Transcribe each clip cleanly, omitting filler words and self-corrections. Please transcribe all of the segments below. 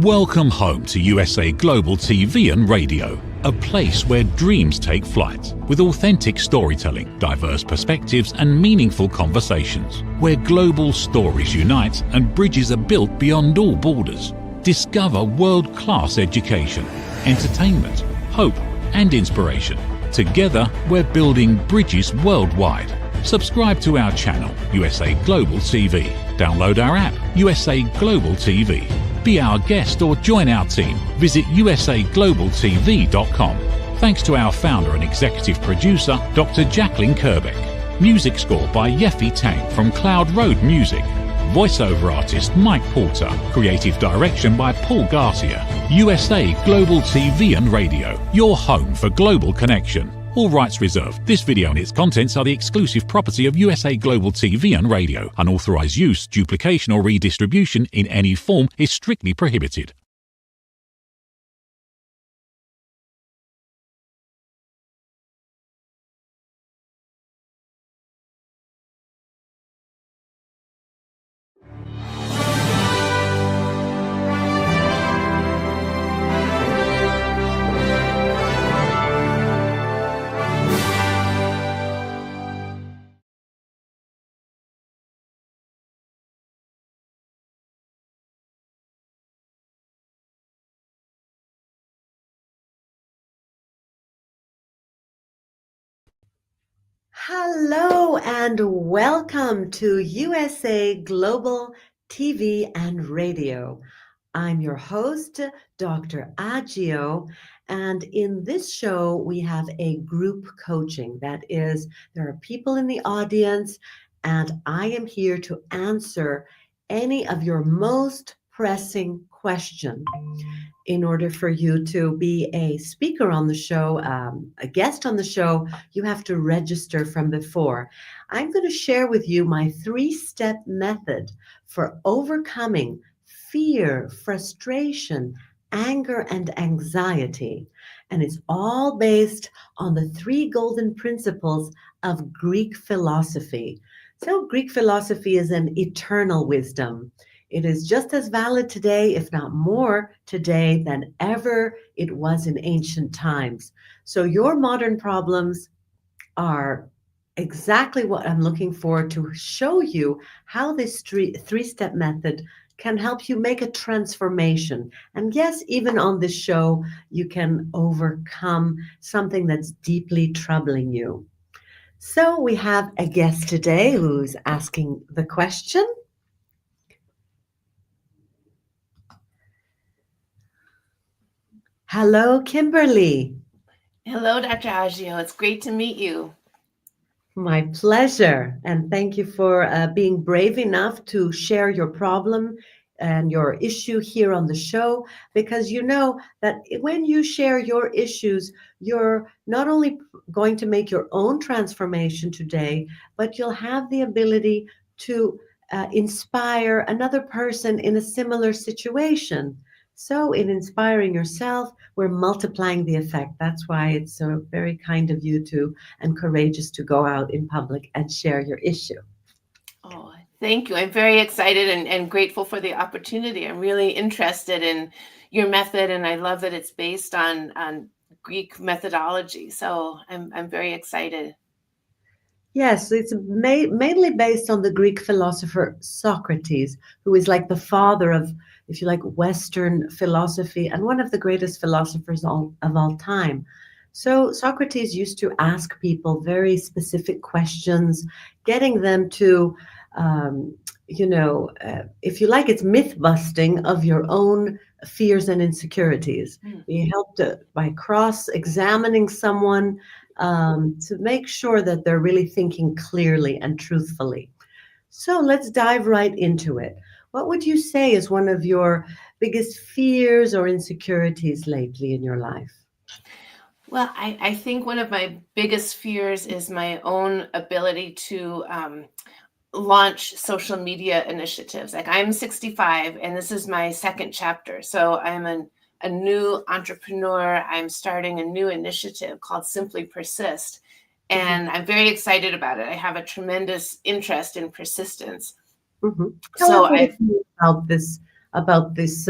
Welcome home to USA Global TV and Radio, a place where dreams take flight, with authentic storytelling, diverse perspectives and meaningful conversations, where global stories unite and bridges are built beyond all borders. Discover world-class education, entertainment, hope and inspiration. Together, we're building bridges worldwide. Subscribe to our channel, USA Global TV. Download our app, USA Global TV. Be our guest or join our team. Visit usaglobaltv.com. Thanks to our founder and executive producer, Dr. Jacalyn Kerbeck. Music score by Yeffy Tang from Cloud Road Music. Voiceover artist Mike Porter. Creative direction by Paul Garcia. USA Global TV and Radio, your home for global connection. All rights reserved. This video and its contents are the exclusive property of USA Global TV and Radio. Unauthorized use, duplication or redistribution in any form is strictly prohibited. Hello and welcome to USA Global TV and Radio. I'm your host, Dr. Agio, and in this show we have a group coaching. That is, there are people in the audience and I am here to answer any of your most pressing questions. In order for you to be a speaker on the show, a guest on the show, you have to register from before. I'm going to share with you my 3-step method for overcoming fear, frustration, anger, and anxiety. And it's all based on the 3 golden principles of Greek philosophy. So Greek philosophy is an eternal wisdom. It is just as valid today, if not more today, than ever it was in ancient times. So your modern problems are exactly what I'm looking for to show you how this 3-step method can help you make a transformation. And yes, even on this show, you can overcome something that's deeply troubling you. So we have a guest today who's asking the question. Hello, Kimberly. Hello, Dr. Agio. It's great to meet you. My pleasure. And thank you for being brave enough to share your problem and your issue here on the show, because you know that when you share your issues, you're not only going to make your own transformation today, but you'll have the ability to inspire another person in a similar situation. So in inspiring yourself, we're multiplying the effect. That's why it's so very kind of you to and courageous to go out in public and share your issue. Oh, thank you. I'm very excited and grateful for the opportunity. I'm really interested in your method, and I love that it's based on Greek methodology. So I'm very excited. Yes, it's mainly based on the Greek philosopher Socrates, who is like the father of, if you like, Western philosophy and one of the greatest philosophers of all time. So Socrates used to ask people very specific questions, getting them to, if you like, it's myth busting of your own fears and insecurities. He helped by cross-examining someone to make sure that they're really thinking clearly and truthfully. So let's dive right into it. What would you say is one of your biggest fears or insecurities lately in your life? Well, I think one of my biggest fears is my own ability to launch social media initiatives. Like, I'm 65 and this is my 2nd chapter. So I'm a new entrepreneur. I'm starting a new initiative called Simply Persist. And I'm very excited about it. I have a tremendous interest in persistence. Tell us about this about this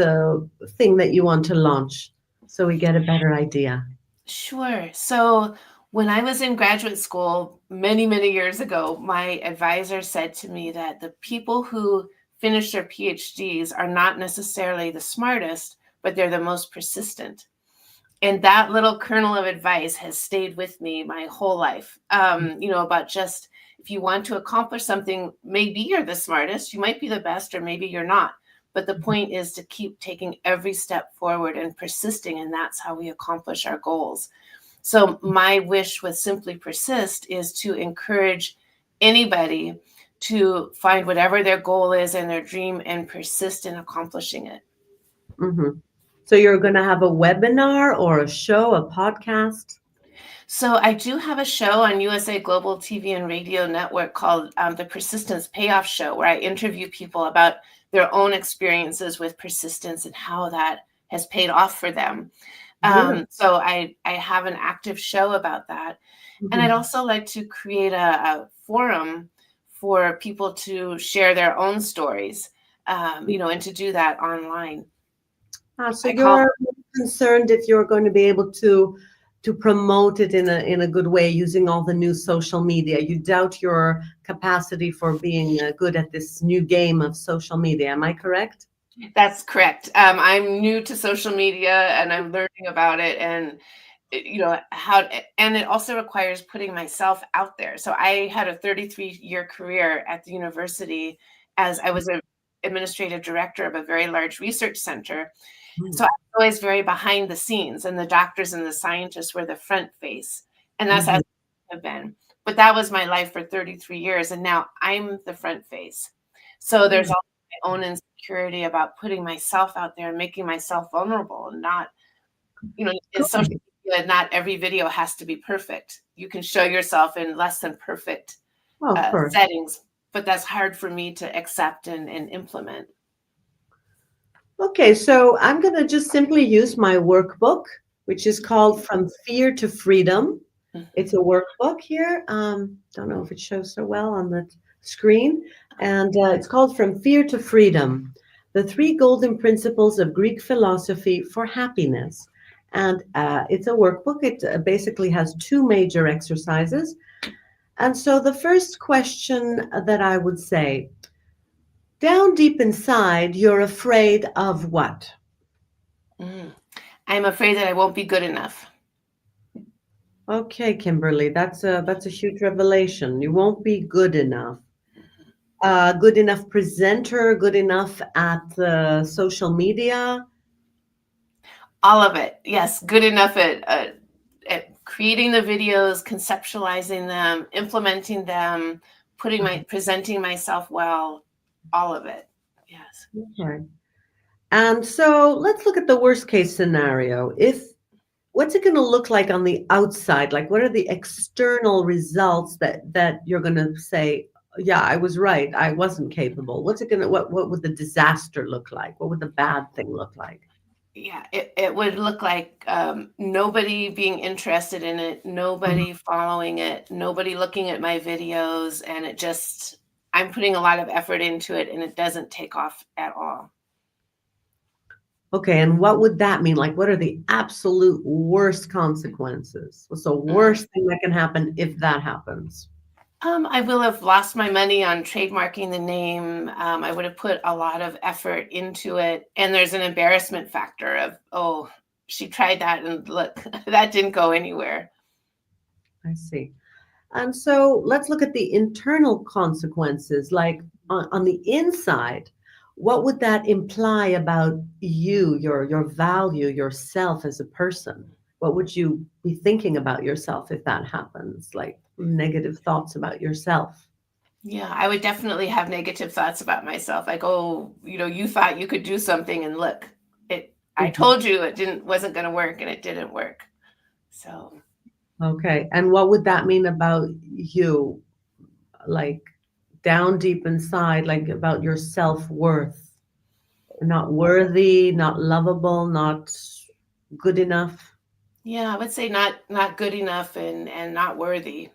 thing that you want to launch so we get a better idea? Sure. So when I was in graduate school many, many years ago, my advisor said to me that the people who finish their PhDs are not necessarily the smartest, but they're the most persistent. And that little kernel of advice has stayed with me my whole life. About just if you want to accomplish something, maybe you're the smartest, you might be the best, or maybe you're not. But the point is to keep taking every step forward and persisting, and that's how we accomplish our goals. So my wish with Simply Persist is to encourage anybody to find whatever their goal is and their dream and persist in accomplishing it. Hmm. So you're going to have a webinar or a show, a podcast? So I do have a show on USA Global TV and Radio Network called the Persistence Payoff Show, where I interview people about their own experiences with persistence and how that has paid off for them. Good. So I have an active show about that. And I'd Mhm. also like to create a forum for people to share their own stories, and to do that online. So I call you're concerned if you're going to be able to promote it in a good way using all the new social media. You doubt your capacity for being good at this new game of social media. Am I correct? That's correct. I'm new to social media and I'm learning about it, and and it also requires putting myself out there. So I had a 33-year career at the university as I was an administrative director of a very large research center. So Mm. I was always very behind the scenes, and the doctors and the scientists were the front face, and that's as Mhm. I have been. But that was my life for 33 years, and now I'm the front face. So there's Mm. also my own insecurity about putting myself out there and making myself vulnerable, and not, in social Good. media, not every video has to be perfect. You can show yourself in less than perfect Well, of course. settings, but that's hard for me to accept and implement. Okay, so I'm going to just simply use my workbook, which is called From Fear to Freedom. It's a workbook here. Don't know if it shows so well on the screen. And it's called From Fear to Freedom, the three golden principles of Greek philosophy for happiness. And it's a workbook. It basically has two major exercises. And so the first question that I would say, down deep inside, you're afraid of what? Mm. I'm afraid that I won't be good enough. Okay, Kimberly, that's a huge revelation. You won't be good enough. Good enough presenter, good enough at social media. All of it. Yes, good enough at creating the videos, conceptualizing them, implementing them, presenting myself well, all of it. Yes. Okay. And so let's look at the worst case scenario. If what's it going to look like on the outside? Like, what are the external results that you're going to say, yeah, I was right, I wasn't capable? What's it going to what would the disaster look like? What would the bad thing look like? Yeah, it would look like nobody being interested in it, Mhm. nobody following it, nobody looking at my videos, and I'm putting a lot of effort into it and it doesn't take off at all. Okay, and what would that mean? Like, what are the absolute worst consequences? What's the Mm. worst thing that can happen if that happens? I will have lost my money on trademarking the name. I would have put a lot of effort into it. And there's an embarrassment factor of, oh, she tried that and look, that didn't go anywhere. I see. And so let's look at the internal consequences. Like on the inside, what would that imply about you, your value, yourself as a person? What would you be thinking about yourself if that happens? Like negative thoughts about yourself. Yeah, I would definitely have negative thoughts about myself. Like, oh, you thought you could do something and look, I Mhm. told you wasn't going to work and it didn't work. So, Okay. And what would that mean about you? Like down deep inside, like about your self-worth? Not worthy, not lovable, not good enough. yeah, I would say not good enough and not worthy.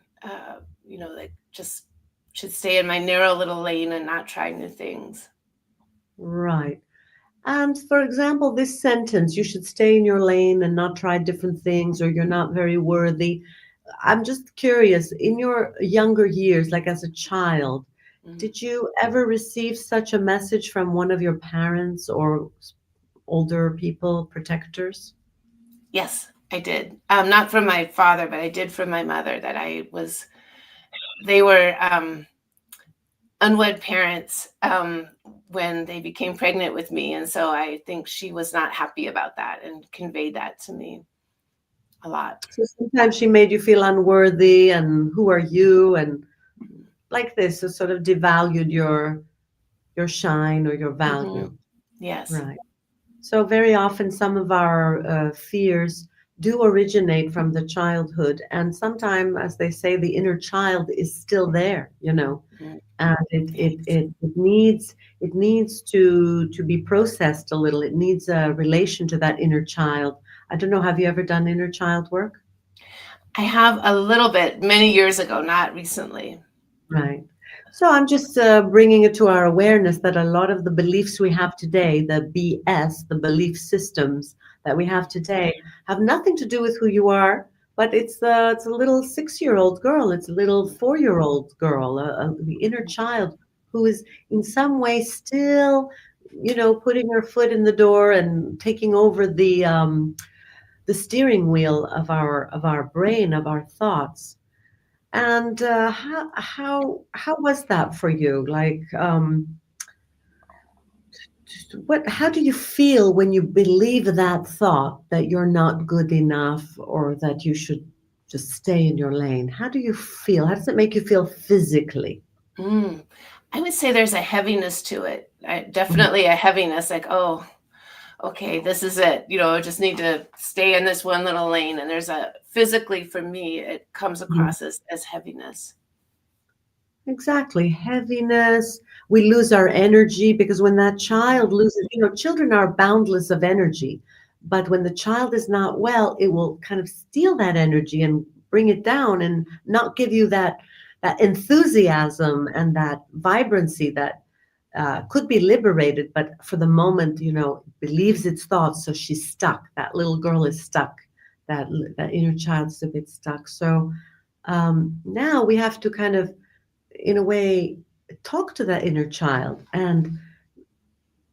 Like just should stay in my narrow little lane and not try new things. Right. And for example, this sentence, you should stay in your lane and not try different things, or you're not very worthy. I'm just curious, in your younger years, like as a child, Mm. did you ever receive such a message from one of your parents or older people, protectors? Yes, I did. Not from my father, but I did from my mother that they were unwed parents when they became pregnant with me. And so I think she was not happy about that and conveyed that to me a lot. So sometimes she made you feel unworthy and who are you and like this, so sort of devalued your shine or your Mm-hmm. value. Yes. Right. So very often some of our fears do originate from the childhood, and sometimes, as they say, the inner child is still there, Mhm. and Yes. it needs to be processed a little. It needs a relation to that inner child. I don't know. Have you ever done inner child work? I have a little bit many years ago, not recently. Right. So I'm just bringing it to our awareness that a lot of the beliefs we have today, the BS, the belief systems that we have today, have nothing to do with who you are, but it's a little 6-year-old girl, it's a little 4-year-old girl, the inner child who is in some way still, putting her foot in the door and taking over the steering wheel of our brain, of our thoughts. And how was that for you? Like, how do you feel when you believe that thought that you're not good enough or that you should just stay in your lane? How do you feel? How does it make you feel physically? Mm. I would say there's a heaviness to it. Mhm. Definitely a heaviness, like, oh, okay, this is it. I just need to stay in this one little lane. And there's a physically for me, it comes Mhm. across as heaviness. Exactly. Heaviness. We lose our energy because when that child loses, children are boundless of energy. But when the child is not well, it will kind of steal that energy and bring it down and not give you that enthusiasm and that vibrancy that could be liberated, but for the moment, believes its thoughts. So she's stuck. That little girl is stuck. That inner child is a bit stuck. So now we have to kind of in a way talk to that inner child, and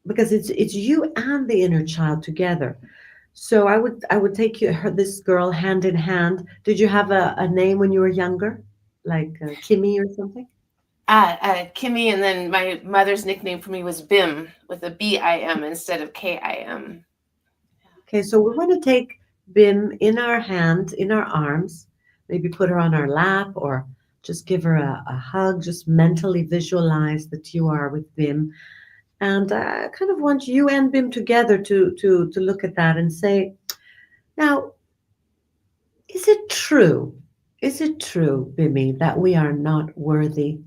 because it's you and the inner child together. So I would take this girl hand in hand. Did you have a name when you were younger, like Kimmy or something? Kimmy, and then my mother's nickname for me was Bim with a BIM instead of KIM. Okay, so we want to take Bim in our hands, in our arms, maybe put her on our lap or just give her a hug, just mentally visualize that you are with Bim. And I kind of want you and Bim together to look at that and say, now, is it true? Is it true, Bimmy, that we are not worthy?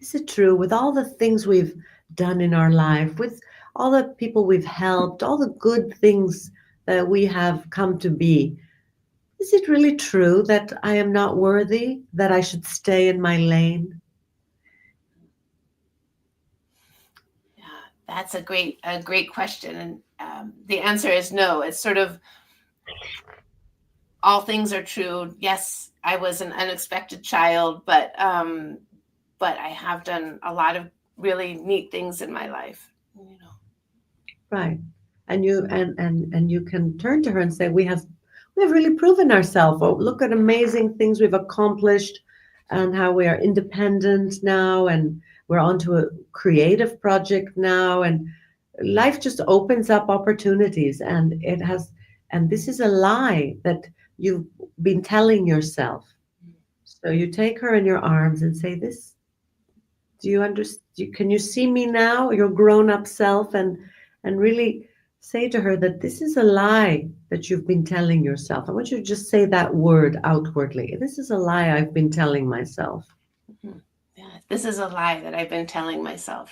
Is it true with all the things we've done in our life, with all the people we've helped, all the good things that we have come to be? Is it really true that I am not worthy, that I should stay in my lane? Yeah, that's a great question, and the answer is no. It's sort of all things are true. Yes, I was an unexpected child, but I have done a lot of really neat things in my life. Right. And you can turn to her and say, we have really proven ourselves. Oh, look at amazing things we've accomplished and how we are independent now and we're onto a creative project now and life just opens up opportunities and this is a lie that you've been telling yourself. So you take her in your arms and say, this, do you understand? Can you see me now, your grown-up self, and really say to her that this is a lie that you've been telling yourself. I want you to just say that word outwardly. This is a lie I've been telling myself. Mhm. Yeah, this is a lie that I've been telling myself.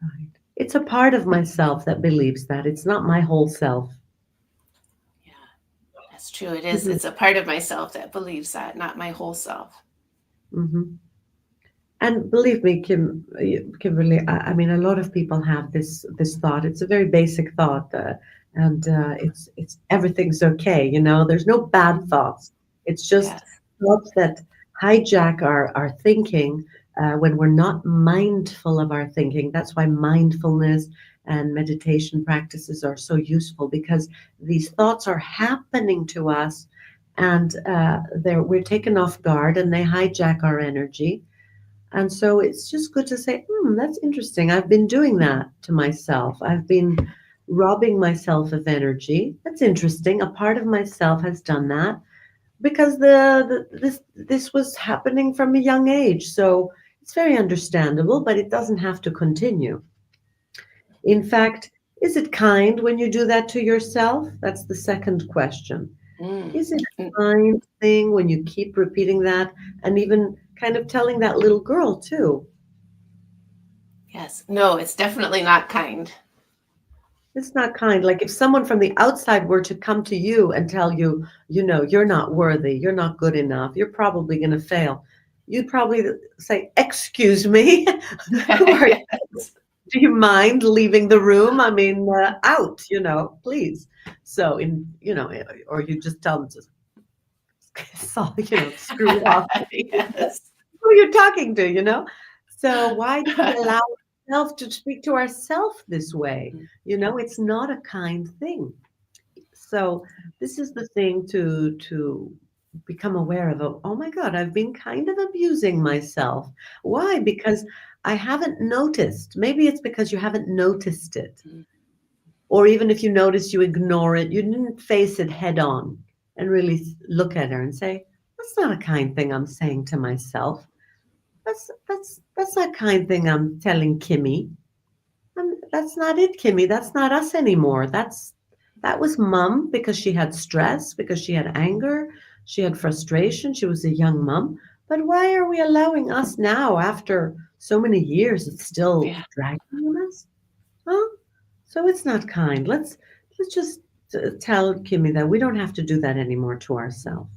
Right. It's a part of myself that believes that. It's not my whole self. Yeah, that's true. It is. Mhm, It's a part of myself that believes that, not my whole self. mhm. And believe me, Kimberly, I mean, a lot of people have this thought. It's a very basic thought, and it's everything's okay. There's no bad thoughts. It's just Yes. thoughts that hijack our thinking when we're not mindful of our thinking. That's why mindfulness and meditation practices are so useful, because these thoughts are happening to us, and we're taken off guard, and they hijack our energy. And so it's just good to say, that's interesting. I've been doing that to myself. I've been robbing myself of energy. That's interesting. A part of myself has done that because this was happening from a young age. So it's very understandable, but it doesn't have to continue. In fact, is it kind when you do that to yourself? That's the second question. Mm. Is it Mm. a kind thing when you keep repeating that, and even kind of telling that little girl too? Yes. No, it's definitely not kind. It's not kind. Like if someone from the outside were to come to you and tell you, you're not worthy, you're not good enough, you're probably going to fail. You'd probably say, "Excuse me, who are you? Yes. Do you mind leaving the room? I mean, out, please." So or you just tell them to, so, screw off. Yes. Who are you talking to? So why do we allow ourselves to speak to ourselves this way? It's not a kind thing. So this is the thing to become aware of. Oh my God, I've been kind of abusing myself. Why? Because I haven't noticed. Maybe it's because you haven't noticed it. Or even if you notice, you ignore it. You didn't face it head on and really look at her and say, that's not a kind thing I'm saying to myself. That's not a kind thing I'm telling Kimmy. That's not it, Kimmy. That's not us anymore. That was mom, because she had stress, because she had anger, she had frustration. She was a young mom. But why are we allowing us now, after so many years, it's still Yeah. dragging on us? Huh? So it's not kind. Let's just tell Kimmy that we don't have to do that anymore to ourselves.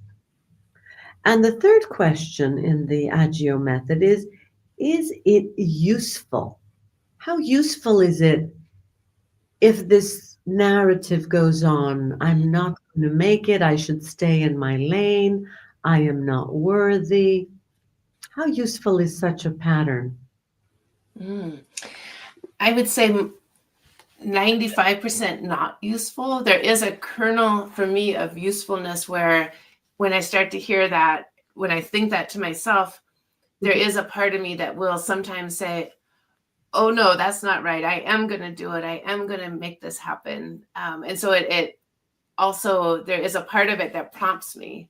And the third question in the Agio method is it useful? How useful is it if this narrative goes on? I'm not going to make it. I should stay in my lane. I am not worthy. How useful is such a pattern? Mm. I would say 95% not useful. There is a kernel for me of usefulness where when I start to hear that, when I think that to myself, there is a part of me that will sometimes say, oh no, that's not right. I am going to do it. I am going to make this happen. And so it also, there is a part of it that prompts me,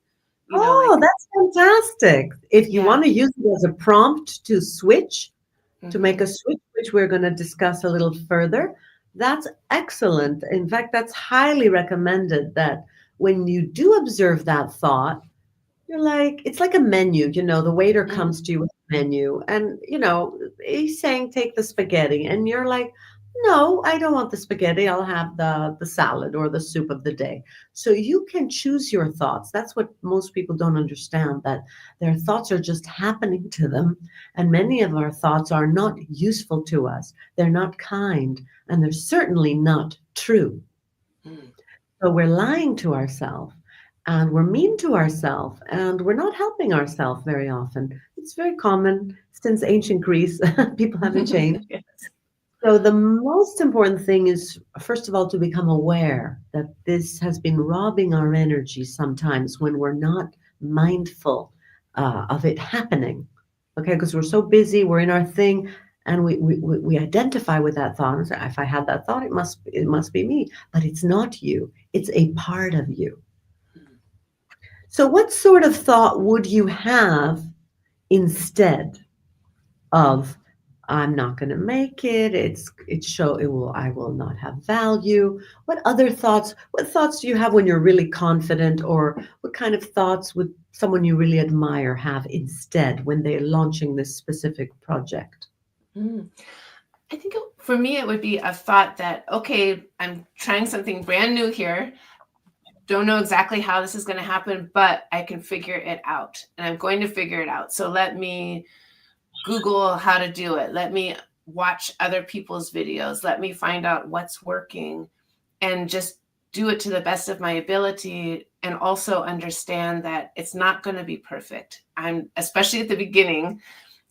like, Oh, that's fantastic. If you yeah. want to use it as a prompt to switch, to make Mm-hmm. a switch, which we're going to discuss a little further, that's excellent. In fact, that's highly recommended, that when you do observe that thought, you're like, it's like a menu, the waiter Mm. comes to you with a menu, and, he's saying, take the spaghetti. And you're like, no, I don't want the spaghetti. I'll have the salad or the soup of the day. So you can choose your thoughts. That's what most people don't understand, that their thoughts are just happening to them. And many of our thoughts are not useful to us. They're not kind, and they're certainly not true. Mm. So we're lying to ourselves, and we're mean to ourselves, and we're not helping ourselves very often. It's very common since ancient Greece. People haven't changed. Yes. So the most important thing is, first of all, to become aware that this has been robbing our energy sometimes when we're not mindful of it happening. Okay, because we're so busy, we're in our thing, and we identify with that thought and say, if I had that thought, it must be me. But it's not you. It's a part of you. So what sort of thought would you have instead of, I'm not going to make it, I will not have value? What thoughts do you have when you're really confident, or what kind of thoughts would someone you really admire have instead when they're launching this specific project? Mm. I think for me, it would be a thought that, okay, I'm trying something brand new here. Don't know exactly how this is going to happen, but I can figure it out, and I'm going to figure it out. So let me Google how to do it. Let me watch other people's videos. Let me find out what's working and just do it to the best of my ability, and also understand that it's not going to be perfect. Especially at the beginning,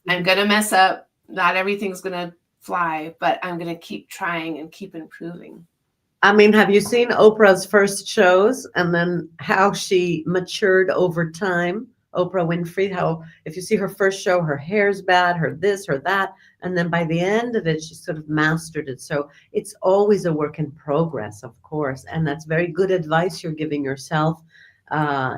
I'm going to mess up. Not everything's going to fly, but I'm going to keep trying and keep improving. I mean, have you seen Oprah's first shows and then how she matured over time? Oprah Winfrey, how if you see her first show, her hair's bad, her this, her that, and then by the end of it, she sort of mastered it. So it's always a work in progress, of course, and that's very good advice you're giving yourself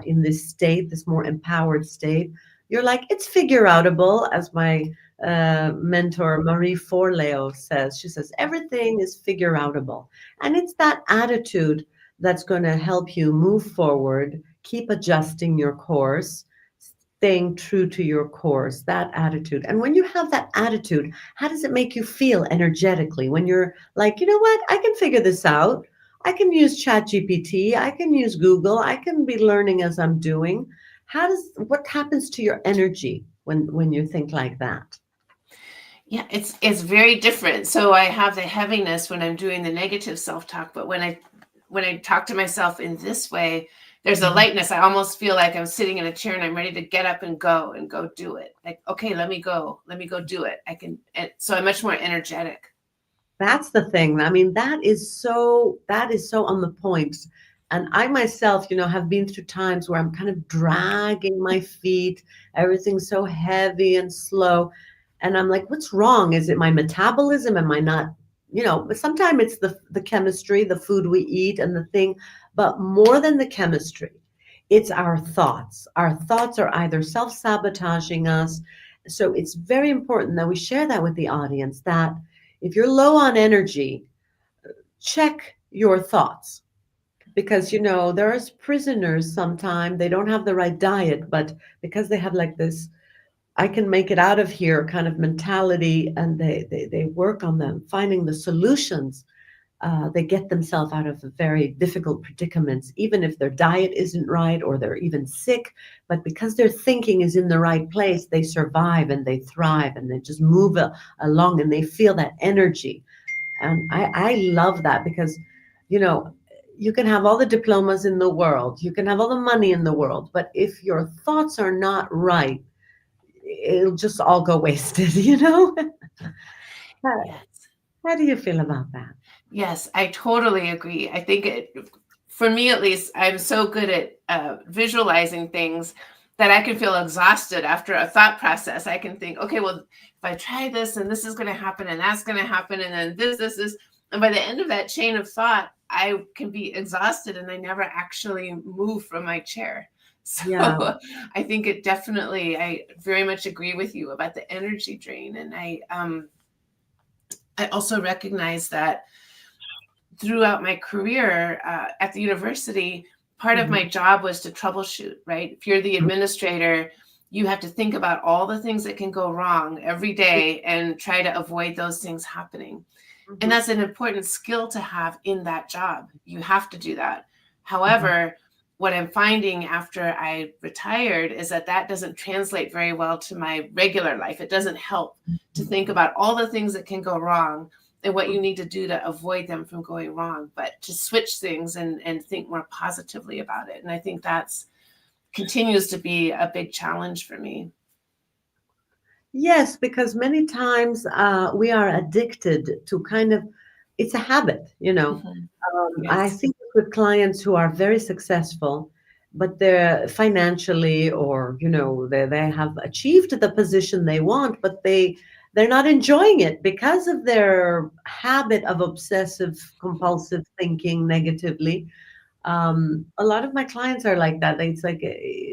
in this state, this more empowered state. You're like, it's figure outable, as my mentor Marie Forleo says. She says everything is figure outable, and it's that attitude that's going to help you move forward, keep adjusting your course, staying true to your course, that attitude. And when you have that attitude, how does it make you feel energetically when you're like, you know what, I can figure this out. I can use ChatGPT, I can use Google, I can be learning as I'm doing. What happens to your energy when you think like that? Yeah, it's very different. So I have the heaviness when I'm doing the negative self-talk, but when I talk to myself in this way, there's a lightness. I almost feel like I'm sitting in a chair and I'm ready to get up and go do it. Like, okay, let me go do it. So I'm much more energetic. That's the thing. I mean, that is so on the point. And I myself, have been through times where I'm kind of dragging my feet, everything's so heavy and slow. And I'm like, what's wrong? Is it my metabolism? Am I not, sometimes it's the chemistry, the food we eat and the thing, but more than the chemistry, it's our thoughts. Our thoughts are either self-sabotaging us. So it's very important that we share that with the audience, that if you're low on energy, check your thoughts. Because, there's prisoners sometimes, they don't have the right diet, but because they have like this, I can make it out of here kind of mentality, and they work on them, finding the solutions. They get themselves out of very difficult predicaments, even if their diet isn't right or they're even sick. But because their thinking is in the right place, they survive and they thrive and they just move along and they feel that energy. And I love that because, you can have all the diplomas in the world, you can have all the money in the world, but if your thoughts are not right, it'll just all go wasted, Yes. How do you feel about that? Yes, I totally agree. I think for me at least, I'm so good at visualizing things that I can feel exhausted after a thought process. I can think, okay, well, if I try this and this is going to happen and that's going to happen and then this. And by the end of that chain of thought, I can be exhausted and I never actually move from my chair. So yeah. I think I very much agree with you about the energy drain. And I also recognize that throughout my career at the university, part of my job was to troubleshoot, right? If you're the administrator, you have to think about all the things that can go wrong every day and try to avoid those things happening. And that's an important skill to have in that job. You have to do that. However, what I'm finding after I retired is that doesn't translate very well to my regular life. It doesn't help to think about all the things that can go wrong and what you need to do to avoid them from going wrong, but to switch things and think more positively about it. And I think continues to be a big challenge for me. Yes, because many times we are addicted to it's a habit, Yes. I think with clients who are very successful, but they're financially or, they have achieved the position they want, but they're not enjoying it because of their habit of obsessive compulsive thinking negatively. A lot of my clients are like that. It's like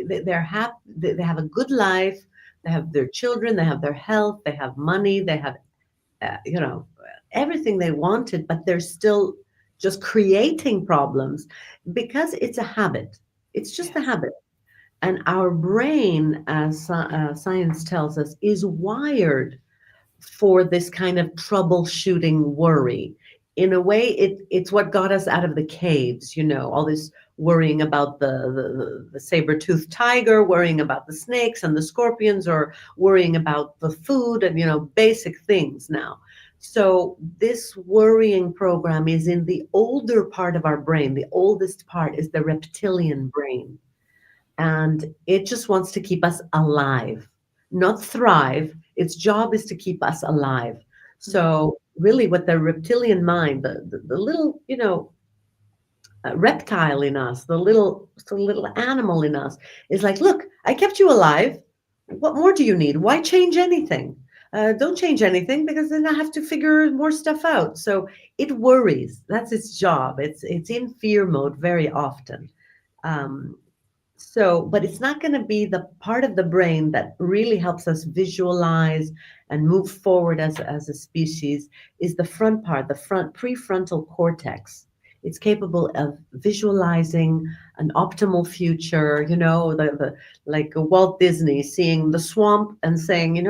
they're happy, they have a good life, they have their children, they have their health, they have money, they have, everything they wanted, but they're still just creating problems because it's a habit. It's just a habit. And our brain, as science tells us, is wired for this kind of troubleshooting worry. in a way, it's what got us out of the caves, all this worrying about the saber-toothed tiger, worrying about the snakes and the scorpions, or worrying about the food and, basic things now. So this worrying program is in the older part of our brain. The oldest part is the reptilian brain. And it just wants to keep us alive, not thrive. Its job is to keep us alive. So really what the reptilian mind, the little, reptile in us, the little animal in us is like, look, I kept you alive. What more do you need? Why change anything? Don't change anything, because then I have to figure more stuff out. So it worries. That's its job. It's in fear mode very often. Um, but it's not going to be the part of the brain that really helps us visualize and move forward as a species. Is the front part, the front prefrontal cortex. It's capable of visualizing an optimal future, like Walt Disney seeing the swamp and saying,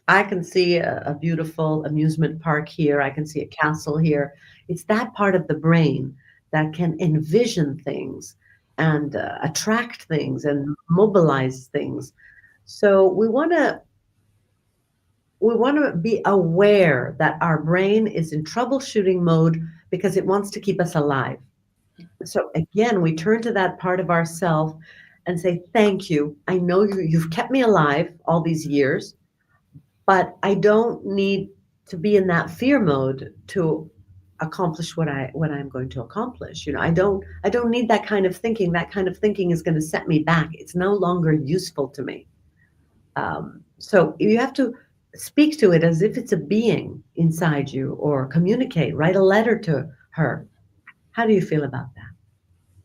I can see a beautiful amusement park here. I can see a castle here. It's that part of the brain that can envision things and attract things and mobilize things. So we want to be aware that our brain is in troubleshooting mode because it wants to keep us alive. So again, we turn to that part of ourself and say, thank you. I know you've kept me alive all these years, but I don't need to be in that fear mode to accomplish what I'm going to accomplish. I don't need that kind of thinking. That kind of thinking is going to set me back. It's no longer useful to me. So you have to speak to it as if it's a being inside you, or communicate, write a letter to her. How do you feel about that?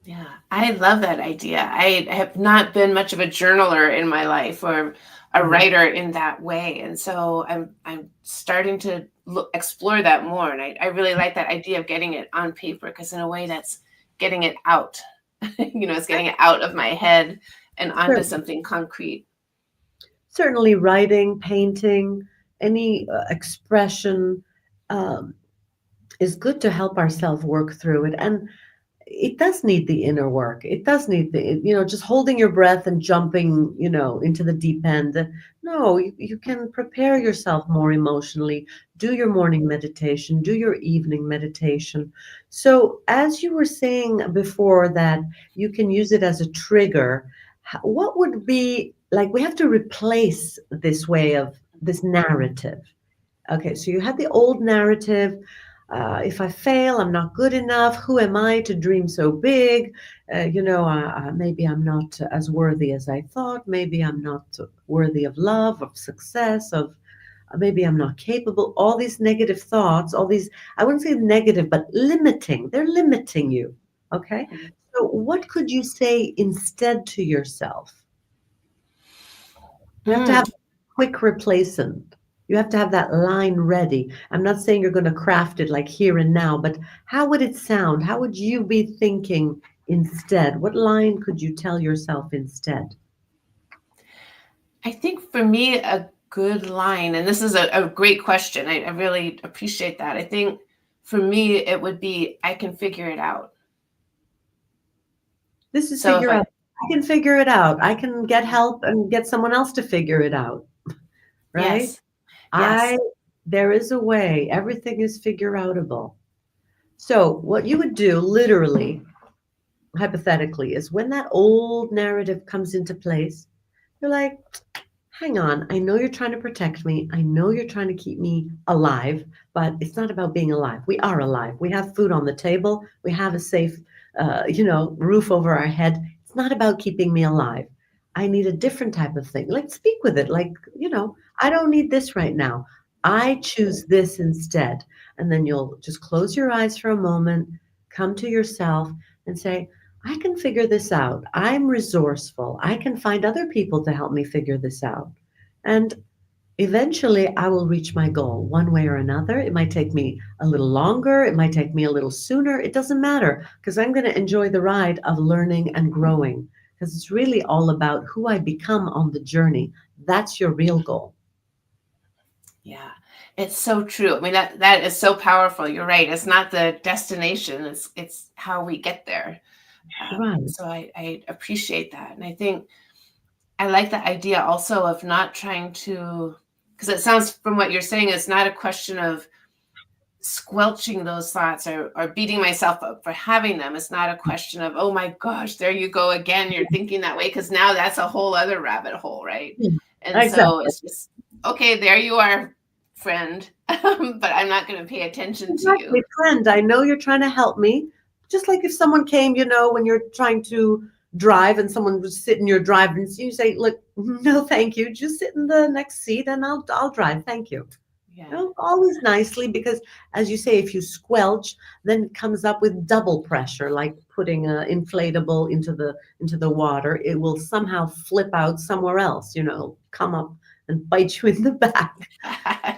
Yeah, I love that idea. I have not been much of a journaler in my life, or a Mhm. writer in that way, and so I'm starting to explore that more. And I really like that idea of getting it on paper, because in a way that's getting it out. It's getting it out of my head and onto Cer- something concrete. Certainly, writing, painting, any expression um, is good to help ourselves work through it. And it does need the inner work. It does need just holding your breath and jumping, into the deep end. No, you can prepare yourself more emotionally. Do your morning meditation, do your evening meditation. So, as you were saying before, that you can use it as a trigger, what would be like, we have to replace this way of this narrative. Okay, so you had the old narrative. If I fail, I'm not good enough. Who am I to dream so big? Maybe I'm not as worthy as I thought. Maybe I'm not worthy of love, of success, of maybe I'm not capable. All these negative thoughts, all these, I wouldn't say negative, but limiting. They're limiting you. Okay, so what could you say instead to yourself? You have to have Mm. a quick replacement. You have to have that line ready. I'm not saying you're going to craft it like here and now, but how would it sound? How would you be thinking instead? What line could you tell yourself instead? I think for me, a good line, and this is a great question. I really appreciate that. I think for me, it would be, I can figure it out. This is So if figure I, out. I can figure it out. I can get help and get someone else to figure it out, right? yes, I yes. There is a way. Everything is figure outable. So what you would do literally, hypothetically, is when that old narrative comes into place, you're like, hang on, I know you're trying to protect me. I know you're trying to keep me alive, but it's not about being alive. We are alive. We have food on the table. We have a safe, roof over our head. It's not about keeping me alive. I need a different type of thing. Like, speak with it. Like, I don't need this right now. I choose this instead. And then you'll just close your eyes for a moment, come to yourself and say, I can figure this out. I'm resourceful. I can find other people to help me figure this out. And eventually I will reach my goal one way or another. It might take me a little longer. It might take me a little sooner. It doesn't matter, because I'm going to enjoy the ride of learning and growing, because it's really all about who I become on the journey. That's your real goal. Yeah. It's so true. I mean, that is so powerful. You're right. It's not the destination. It's how we get there. Right. So I appreciate that, and I think I like the idea also of not trying to, because it sounds from what you're saying, it's not a question of squelching those thoughts or beating myself up for having them. It's not a question of, oh my gosh, there you go again. You're thinking that way, because now that's a whole other rabbit hole, right? Yeah, And so exactly. it's just, okay, there you are, friend. But I'm not going to pay attention to Exactly, you. friend. I know you're trying to help me. Just like if someone came, when you're trying to drive and someone was sitting in your drive and you say, "Look, no, thank you. Just sit in the next seat and I'll drive. Thank you." Yeah. Always nicely, because as you say, if you squelch, then it comes up with double pressure, like putting an inflatable into the water. It will somehow flip out somewhere else, come up and bite you in the back.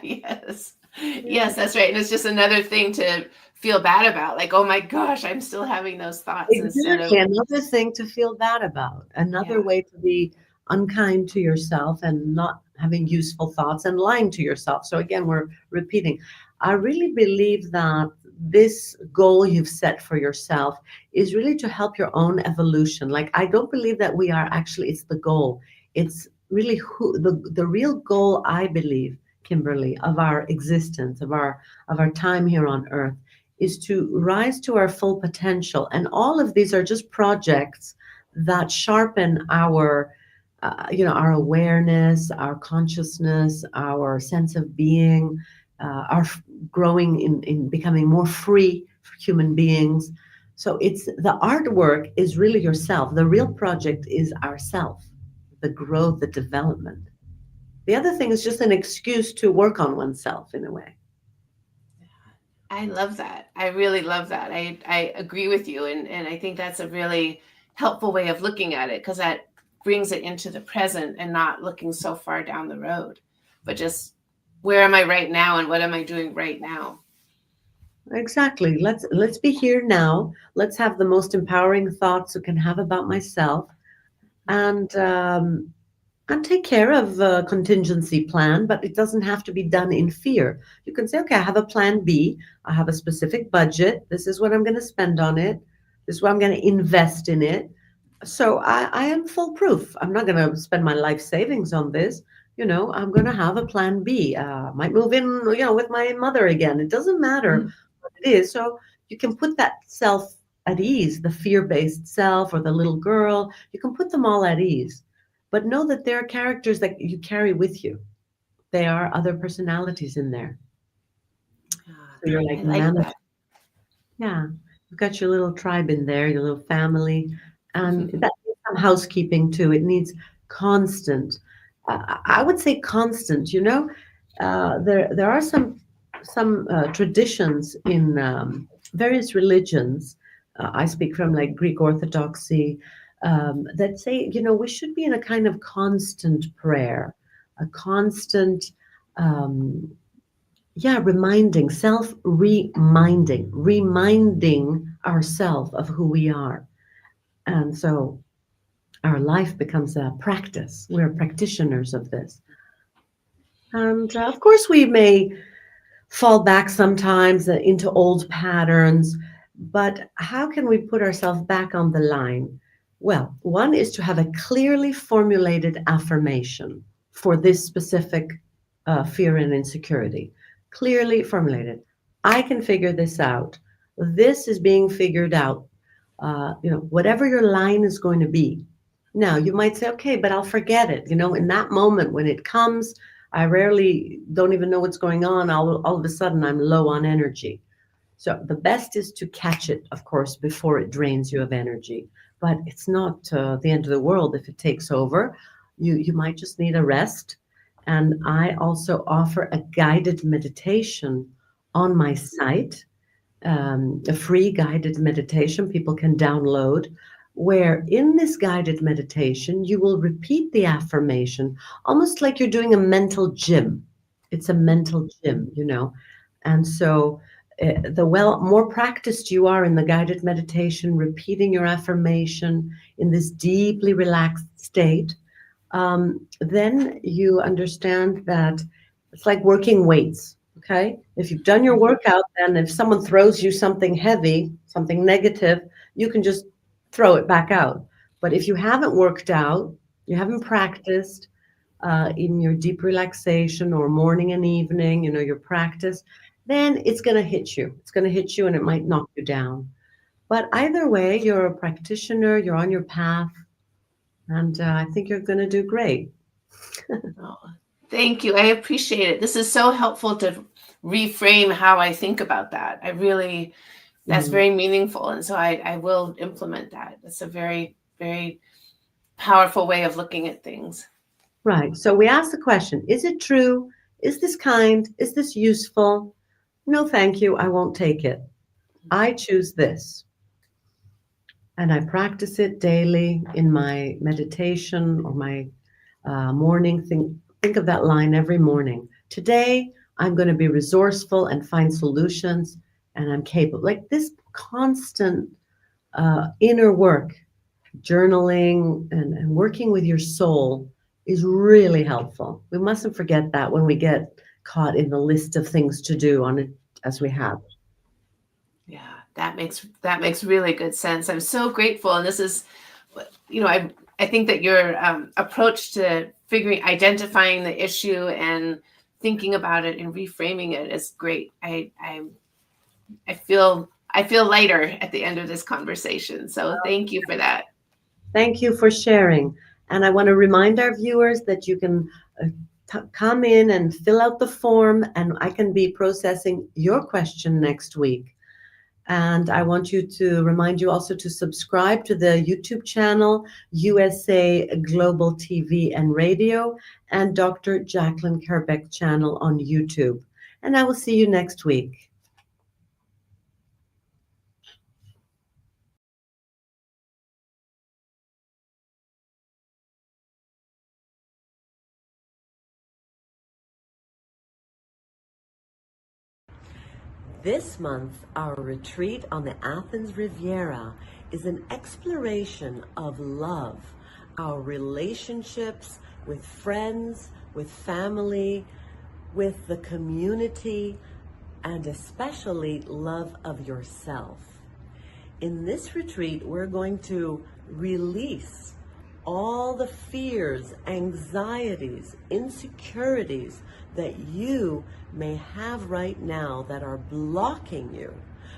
Yes. Yeah. Yes, that's right. And it's just another thing to feel bad about. Like, oh my gosh, I'm still having those thoughts instead of, Exactly. Another thing to feel bad about. Another yeah. way to be unkind to yourself and not having useful thoughts and lying to yourself. So again, we're repeating. I really believe that this goal you've set for yourself is really to help your own evolution. Like, I don't believe that we are actually, it's the goal. It's really the real goal, I believe, Kimberly, of our existence, of our time here on earth, is to rise to our full potential. And all of these are just projects that sharpen our awareness, our consciousness, our sense of being, our growing in becoming more free human beings. So it's the artwork is really yourself. The real project is ourself, the growth, the development. The other thing is just an excuse to work on oneself in a way. I love that. I really love that. I agree with you. And I think that's a really helpful way of looking at it, because that brings it into the present and not looking so far down the road, but just where am I right now and what am I doing right now? Exactly. Let's be here now. Let's have the most empowering thoughts I can have about myself, and take care of a contingency plan. But it doesn't have to be done in fear. You can say, okay, I have a plan B. I have a specific budget. This is what I'm going to spend on it. This is what I'm going to invest in it. So I am foolproof. I'm not going to spend my life savings on this. I'm going to have a plan B. Might move in, with my mother again. It doesn't matter what it is. So you can put that self at ease, the fear-based self or the little girl. You can put them all at ease. But know that there are characters that you carry with you. There are other personalities in there. So you're I like, like man, that. yeah, you've got your little tribe in there, your little family, and that needs some housekeeping too. It needs constant. I would say constant. There are some traditions in various religions. I speak from like Greek Orthodoxy, that say we should be in a kind of constant prayer, a constant. Um, yeah, reminding ourselves of who we are. And so our life becomes a practice. We're practitioners of this. And of course, we may fall back sometimes into old patterns, but how can we put ourselves back on the line? Well, one is to have a clearly formulated affirmation for this specific fear and insecurity. Clearly formulated. I can figure this out. This is being figured out. Whatever your line is going to be. Now, you might say, okay, but I'll forget it. In that moment when it comes, I rarely don't even know what's going on. All of a sudden, I'm low on energy. So the best is to catch it, of course, before it drains you of energy. But it's not the end of the world if it takes over. You might just need a rest. And I also offer a guided meditation on my site, a free guided meditation people can download, where in this guided meditation, you will repeat the affirmation almost like you're doing a mental gym. It's a mental gym. And so, more practiced you are in the guided meditation, repeating your affirmation in this deeply relaxed state, then you understand that it's like working weights. Okay. If you've done your workout, then if someone throws you something heavy, something negative, you can just throw it back out. But if you haven't worked out, you haven't practiced in your deep relaxation or morning and evening, your practice, then it's going to hit you. It's going to hit you and it might knock you down. But either way, you're a practitioner, you're on your path, and I think you're going to do great. Oh, thank you. I appreciate it. This is so helpful to reframe how I think about that. That's very meaningful. And so I will implement that. It's a very, very powerful way of looking at things. Right. So we ask the question, is it true? Is this kind? Is this useful? No, thank you. I won't take it. I choose this. And I practice it daily in my meditation or my morning. Think of that line every morning. Today, I'm going to be resourceful and find solutions, and I'm capable. Like this constant inner work, journaling and working with your soul is really helpful. We mustn't forget that when we get caught in the list of things to do on it as we have. Yeah, that makes really good sense. I'm so grateful. And this is, I think that your approach to identifying the issue and thinking about it and reframing it is great. I feel lighter at the end of this conversation. So thank you for that. Thank you for sharing. And I want to remind our viewers that you can come in and fill out the form, and I can be processing your question next week. And I want to remind you also to subscribe to the YouTube channel, USA Global TV and Radio, and Dr. Jacalyn Kerbeck channel on YouTube. And I will see you next week. This month, our retreat on the Athens Riviera is an exploration of love, our relationships with friends, with family, with the community, and especially love of yourself. In this retreat, we're going to release all the fears, anxieties, insecurities that you may have right now that are blocking you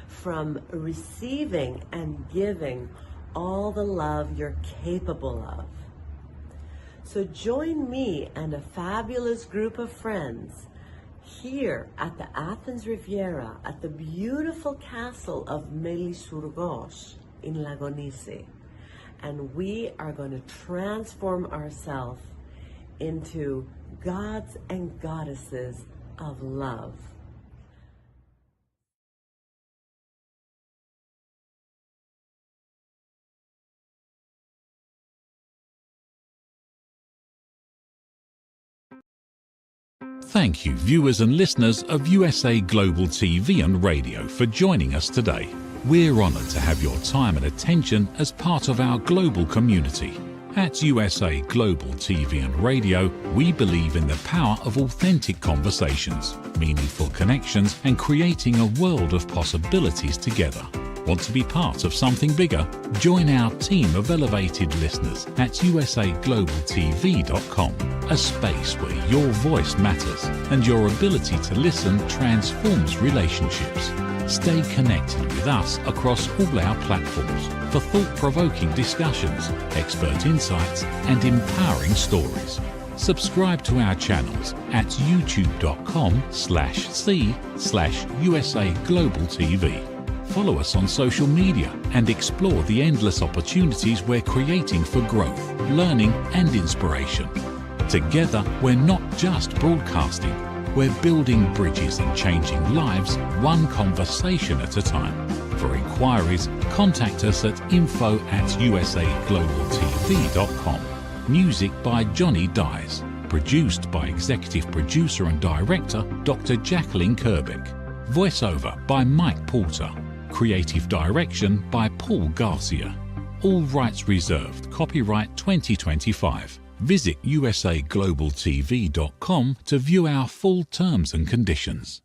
from receiving and giving all the love you're capable of. So join me and a fabulous group of friends here at the Athens Riviera at the beautiful castle of Melisurgos in Lagonisi. And we are going to transform ourselves into gods and goddesses of love. Thank you, viewers and listeners of USA Global TV and Radio, for joining us today. We're honoured to have your time and attention as part of our global community. At USA Global TV and Radio, we believe in the power of authentic conversations, meaningful connections, and creating a world of possibilities together. Want to be part of something bigger? Join our team of elevated listeners at usaglobaltv.com, a space where your voice matters and your ability to listen transforms relationships. Stay connected with us across all our platforms for thought-provoking discussions, expert insights, and empowering stories. Subscribe to our channels at youtube.com/c/USA Global TV. Follow us on social media and explore the endless opportunities we're creating for growth, learning, and inspiration. Together, we're not just broadcasting, we're building bridges and changing lives one conversation at a time. For inquiries, contact us at info@usaglobaltv.com. Music by Johnny Dyes. Produced by Executive Producer and Director Dr. Jacalyn Kerbeck. Voiceover by Mike Porter. Creative Direction by Paul Garcia. All rights reserved. Copyright 2025. Visit usaglobaltv.com to view our full terms and conditions.